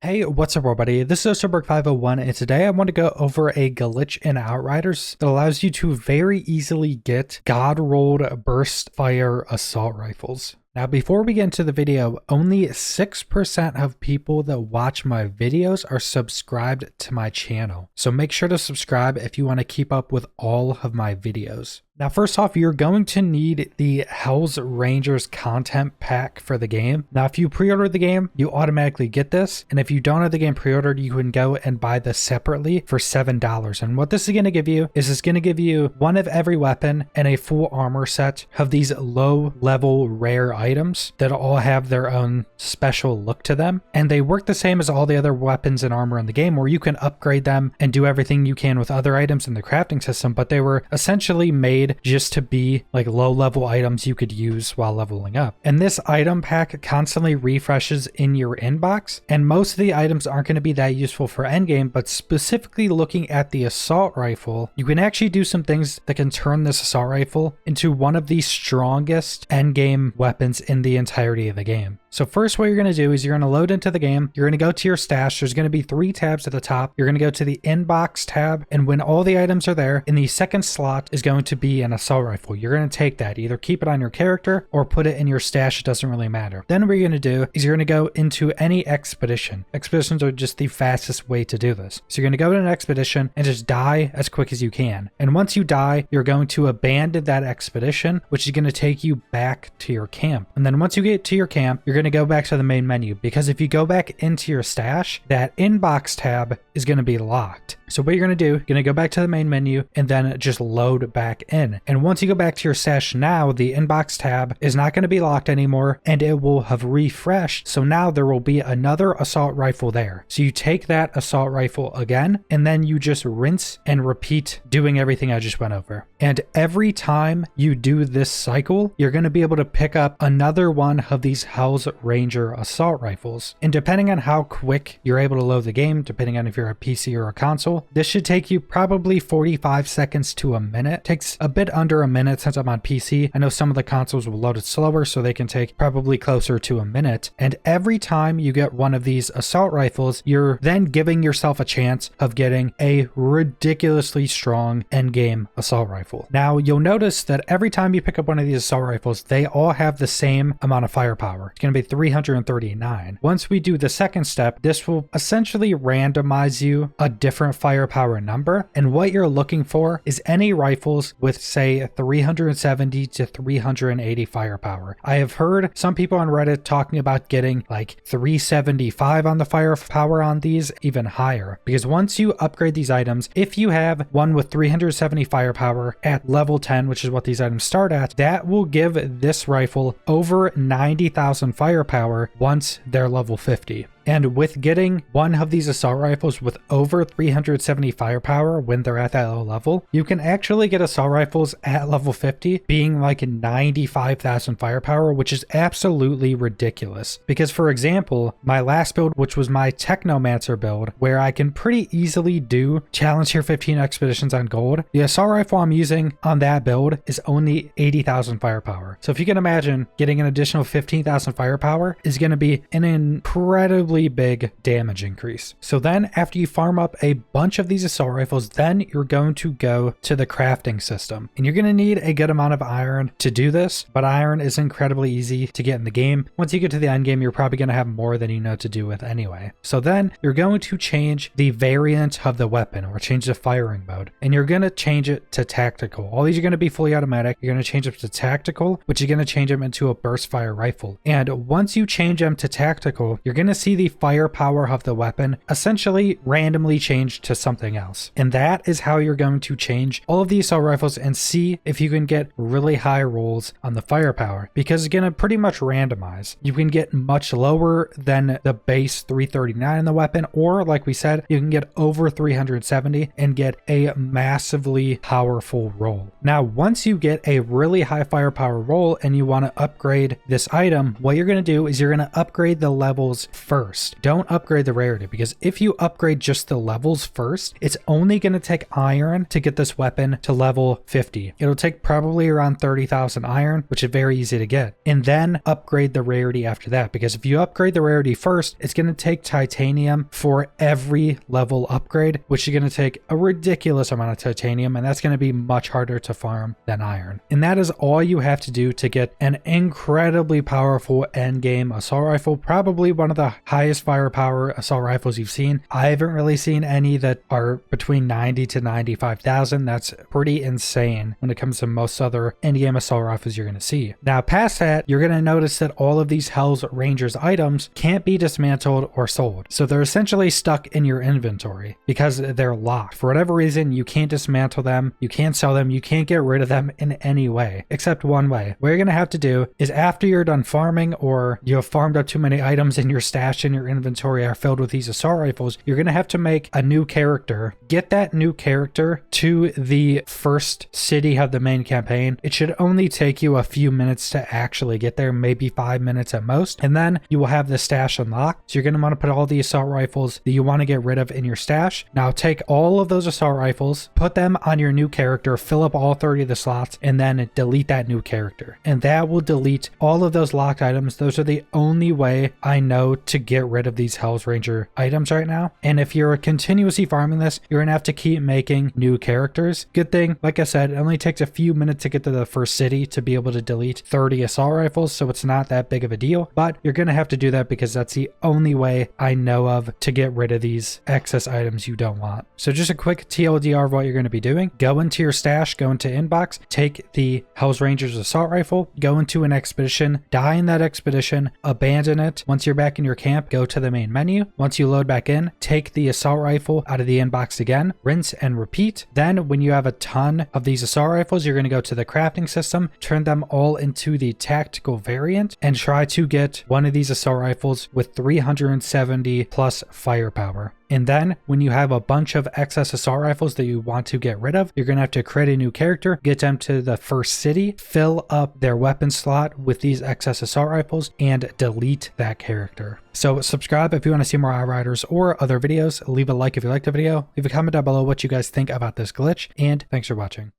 Hey, what's up everybody? This is Osterberg501 and today I want to go over a glitch in Outriders that allows you to very easily get God-rolled burst fire assault rifles. Now, before we get into the video, only 6% of people that watch my videos are subscribed to my channel. So make sure to subscribe if you want to keep up with all of my videos. Now, first off, you're going to need the Hell's Rangers content pack for the game. Now, if you pre-order the game, you automatically get this. And if you don't have the game pre-ordered, you can go and buy this separately for $7. And what this is going to give you is it's going to give you one of every weapon and a full armor set of these low-level rare items that all have their own special look to them. And they work the same as all the other weapons and armor in the game, where you can upgrade them and do everything you can with other items in the crafting system, but they were essentially made just to be like low-level items you could use while leveling up. And this item pack constantly refreshes in your inbox, and most of the items aren't going to be that useful for endgame, but specifically looking at the assault rifle, you can actually do some things that can turn this assault rifle into one of the strongest endgame weapons in the entirety of the game. So first, what you're going to do is you're going to load into the game. You're going to go to your stash. There's going to be 3 tabs at the top. You're going to go to the inbox tab, and when all the items are there, in the second slot is going to be an assault rifle. You're going to take that, either keep it on your character or put it in your stash. It doesn't really matter. Then what you're going to do is you're going to go into any expedition. Expeditions are just the fastest way to do this. So you're going to go to an expedition and just die as quick as you can. And once you die, you're going to abandon that expedition, which is going to take you back to your camp. And then once you get to your camp, you're going to go back to the main menu, because if you go back into your stash, that inbox tab is going to be locked. So what you're going to do, you're going to go back to the main menu and then just load back in. And once you go back to your stash now, the inbox tab is not going to be locked anymore, and it will have refreshed. So now there will be another assault rifle there. So you take that assault rifle again, and then you just rinse and repeat doing everything I just went over. And every time you do this cycle, you're going to be able to pick up another one of these Hell's Ranger assault rifles. And depending on how quick you're able to load the game, depending on if you're a PC or a console, this should take you probably 45 seconds to a minute. It takes a bit under a minute since I'm on PC. I know some of the consoles will load it slower, so they can take probably closer to a minute. And every time you get one of these assault rifles, you're then giving yourself a chance of getting a ridiculously strong endgame assault rifle. Now, you'll notice that every time you pick up one of these assault rifles, they all have the same amount of firepower. It's going to be 339. Once we do the second step, this will essentially randomize you a different firepower number, and what you're looking for is any rifles with, say, 370 to 380 firepower. I have heard some people on Reddit talking about getting like 375 on the firepower on these, even higher, because once you upgrade these items, if you have one with 370 firepower at level 10, which is what these items start at, that will give this rifle over 90,000 firepower once they're level 50. And with getting one of these assault rifles with over 370 firepower when they're at that low level, you can actually get assault rifles at level 50 being like 95,000 firepower, which is absolutely ridiculous. Because for example, my last build, which was my Technomancer build, where I can pretty easily do challenge tier 15 expeditions on gold, the assault rifle I'm using on that build is only 80,000 firepower. So if you can imagine, getting an additional 15,000 firepower is going to be an incredibly big damage increase. So then after you farm up a bunch of these assault rifles, then you're going to go to the crafting system, and you're going to need a good amount of iron to do this, but iron is incredibly easy to get in the game. Once you get to the end game, you're probably going to have more than you know to do with anyway. So then you're going to change the variant of the weapon, or change the firing mode, and you're going to change it to tactical. All these are going to be fully automatic. You're going to change them to tactical, which is going to change them into a burst fire rifle. And once you change them to tactical, you're going to see the firepower of the weapon essentially randomly change to something else. And that is how you're going to change all of these assault rifles and see if you can get really high rolls on the firepower, because it's going to pretty much randomize. You can get much lower than the base 339 in the weapon, or like we said, you can get over 370 and get a massively powerful roll. Now, once you get a really high firepower roll and you want to upgrade this item, what you're going to do is you're going to upgrade the levels first. first. Don't upgrade the rarity, because if you upgrade just the levels first, it's only going to take iron to get this weapon to level 50. It'll take probably around 30,000 iron, which is very easy to get, and then upgrade the rarity after that, because if you upgrade the rarity first, it's going to take titanium for every level upgrade, which is going to take a ridiculous amount of titanium, and that's going to be much harder to farm than iron. And that is all you have to do to get an incredibly powerful endgame assault rifle, probably one of the highest firepower assault rifles you've seen. I haven't really seen any that are between 90 to 95,000. That's pretty insane when it comes to most other endgame assault rifles you're going to see. Now past that, you're going to notice that all of these Hell's Rangers items can't be dismantled or sold. So they're essentially stuck in your inventory because they're locked. For whatever reason, you can't dismantle them, you can't sell them, you can't get rid of them in any way, except one way. What you're going to have to do is, after you're done farming, or you have farmed up too many items in your stash and your inventory are filled with these assault rifles, you're going to have to make a new character, get that new character to the first city of the main campaign. It should only take you a few minutes to actually get there, maybe 5 minutes at most, and then you will have the stash unlocked. So you're going to want to put all the assault rifles that you want to get rid of in your stash. Now take all of those assault rifles, put them on your new character, fill up all 30 of the slots, and then delete that new character. And that will delete all of those locked items. Those are the only way I know to get rid of these Hell's Ranger items right now. And if you're continuously farming this, you're going to have to keep making new characters. Good thing, like I said, it only takes a few minutes to get to the first city to be able to delete 30 assault rifles, so it's not that big of a deal, but you're going to have to do that because that's the only way I know of to get rid of these excess items you don't want. So just a quick TLDR of what you're going to be doing. Go into your stash, go into inbox, take the Hell's Rangers assault rifle, go into an expedition, die in that expedition, abandon it. Once you're back in your camp, go to the main menu. Once you load back in, take the assault rifle out of the inbox again, rinse and repeat. Then when you have a ton of these assault rifles, you're going to go to the crafting system, turn them all into the tactical variant, and try to get one of these assault rifles with 370 plus firepower. And then when you have a bunch of excess assault rifles that you want to get rid of, you're going to have to create a new character, get them to the first city, fill up their weapon slot with these excess assault rifles, and delete that character. So subscribe if you want to see more Outriders or other videos. Leave a like if you liked the video. Leave a comment down below what you guys think about this glitch, and thanks for watching.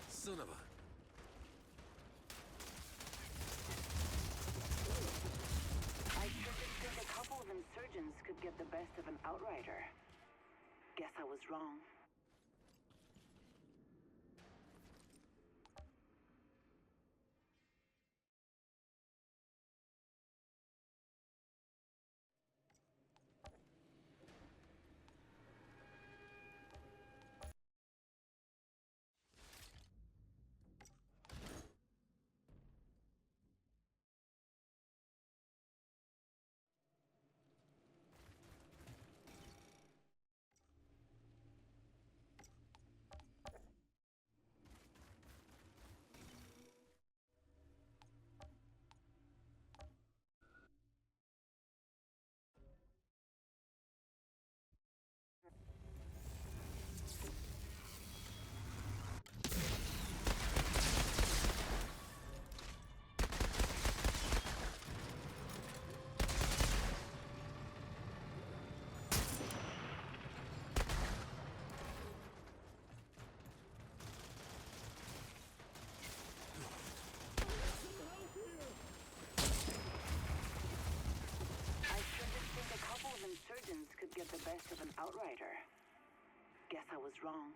Son of a... I sure did think a couple of insurgents could get the best of an Outrider. Guess I was wrong. Insurgents could get the best of an Outrider. Guess I was wrong.